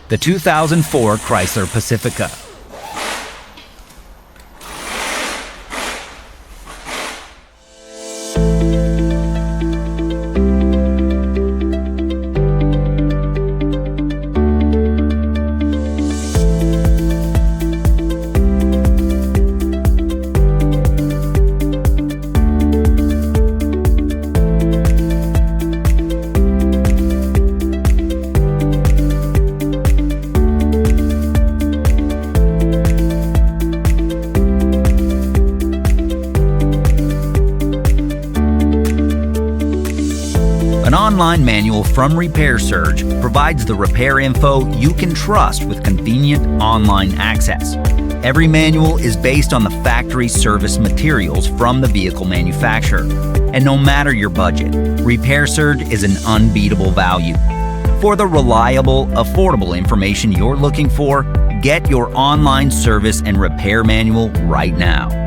the 2004 Chrysler Pacifica. An online manual from Repair Surge provides the repair info you can trust with convenient online access. Every manual is based on the factory service materials from the vehicle manufacturer. And no matter your budget, Repair Surge is an unbeatable value. For the reliable, affordable information you're looking for, get your online service and repair manual right now.